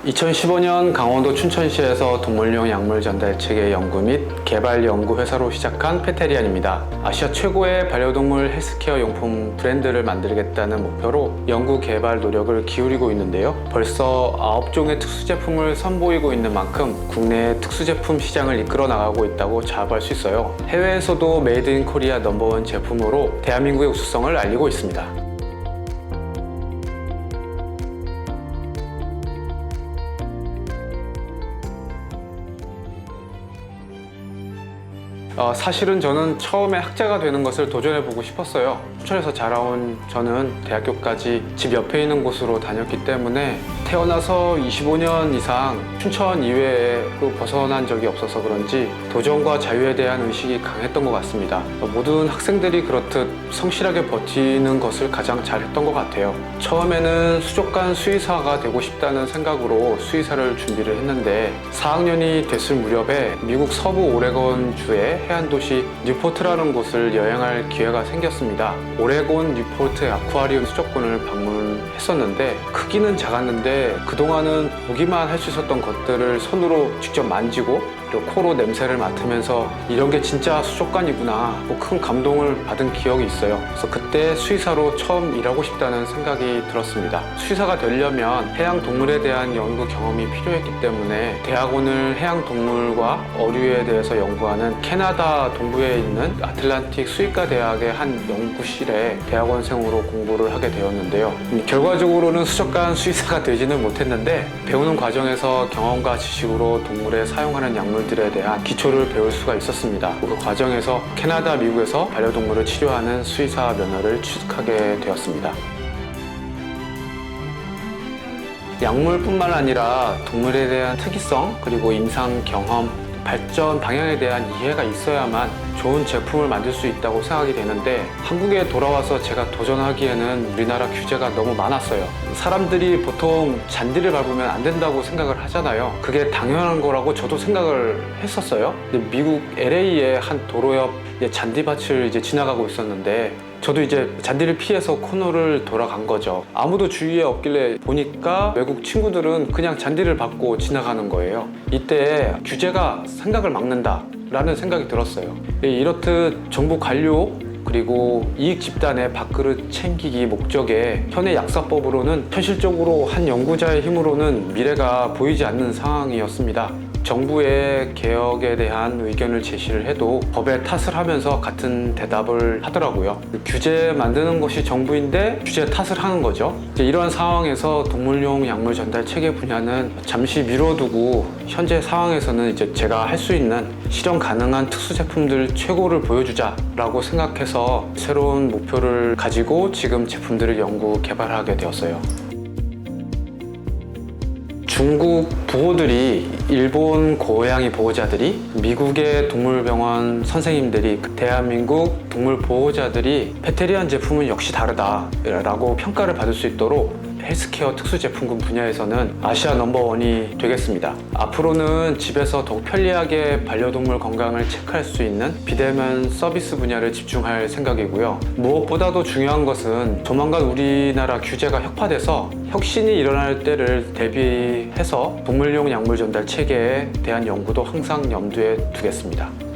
2015년 강원도 춘천시에서 동물용 약물 전달 체계 연구 및 개발 연구 회사로 시작한 페테리안입니다. 아시아 최고의 반려동물 헬스케어 용품 브랜드를 만들겠다는 목표로 연구 개발 노력을 기울이고 있는데요. 벌써 9종의 특수 제품을 선보이고 있는 만큼 국내 특수 제품 시장을 이끌어 나가고 있다고 자부할 수 있어요. 해외에서도 메이드 인 코리아 넘버원 제품으로 대한민국의 우수성을 알리고 있습니다. 사실은 저는 처음에 학자가 되는 것을 도전해보고 싶었어요. 춘천에서 자라온 저는 대학교까지 집 옆에 있는 곳으로 다녔기 때문에 태어나서 25년 이상 춘천 이외로 벗어난 적이 없어서 그런지 도전과 자유에 대한 의식이 강했던 것 같습니다. 모든 학생들이 그렇듯 성실하게 버티는 것을 가장 잘했던 것 같아요. 처음에는 수족관 수의사가 되고 싶다는 생각으로 수의사를 준비를 했는데 4학년이 됐을 무렵에 미국 서부 오레곤주의 해안도시 뉴포트라는 곳을 여행할 기회가 생겼습니다. 오레곤 뉴포트 아쿠아리움 수족관을 방문했었는데 크기는 작았는데 그동안은 보기만 할 수 있었던 것들을 손으로 직접 만지고 그리고 코로 냄새를 맡으면서 이런 게 진짜 수족관이구나 큰 감동을 받은 기억이 있어요. 그래서 그때 수의사로 처음 일하고 싶다는 생각이 들었습니다. 수의사가 되려면 해양동물에 대한 연구 경험이 필요했기 때문에 대학원을 해양동물과 어류에 대해서 연구하는 캐나다 동부에 있는 아틀란틱 수의과 대학의 한 연구실에 대학원생으로 공부를 하게 되었는데요. 결과적으로는 수족관 수의사가 되지는 못했는데 배우는 과정에서 경험과 지식으로 동물에 사용하는 약물들에 대한 기초를 배울 수가 있었습니다. 그 과정에서 캐나다, 미국에서 반려동물을 치료하는 수의사 면허를 취득하게 되었습니다. 약물뿐만 아니라 동물에 대한 특이성 그리고 임상 경험, 발전 방향에 대한 이해가 있어야만 좋은 제품을 만들 수 있다고 생각이 되는데 한국에 돌아와서 제가 도전하기에는 우리나라 규제가 너무 많았어요. 사람들이 보통 잔디를 밟으면 안 된다고 생각을 하잖아요. 그게 당연한 거라고 저도 생각을 했었어요. 근데 미국 LA의 한 도로 옆 잔디밭을 이제 지나가고 있었는데 저도 이제 잔디를 피해서 코너를 돌아간 거죠. 아무도 주위에 없길래 보니까 외국 친구들은 그냥 잔디를 밟고 지나가는 거예요. 이때 규제가 생각을 막는다 라는 생각이 들었어요. 이렇듯 정부 관료 그리고 이익 집단의 밥그릇 챙기기 목적에 현행 약사법으로는 현실적으로 한 연구자의 힘으로는 미래가 보이지 않는 상황이었습니다. 정부의 개혁에 대한 의견을 제시를 해도 법에 탓을 하면서 같은 대답을 하더라고요. 규제 만드는 것이 정부인데 규제 탓을 하는 거죠. 이러한 상황에서 동물용 약물 전달 체계 분야는 잠시 미뤄두고 현재 상황에서는 이제 제가 할 수 있는 실현 가능한 특수 제품들 최고를 보여주자라고 생각해서 새로운 목표를 가지고 지금 제품들을 연구 개발하게 되었어요. 중국 부호들이 일본 고양이 보호자들이 미국의 동물병원 선생님들이 대한민국 동물 보호자들이 페테리안 제품은 역시 다르다라고 평가를 받을 수 있도록 헬스케어 특수 제품군 분야에서는 아시아 넘버원이 되겠습니다. 앞으로는 집에서 더욱 편리하게 반려동물 건강을 체크할 수 있는 비대면 서비스 분야를 집중할 생각이고요. 무엇보다도 중요한 것은 조만간 우리나라 규제가 혁파돼서 혁신이 일어날 때를 대비해서 동물용 약물 전달 체계에 대한 연구도 항상 염두에 두겠습니다.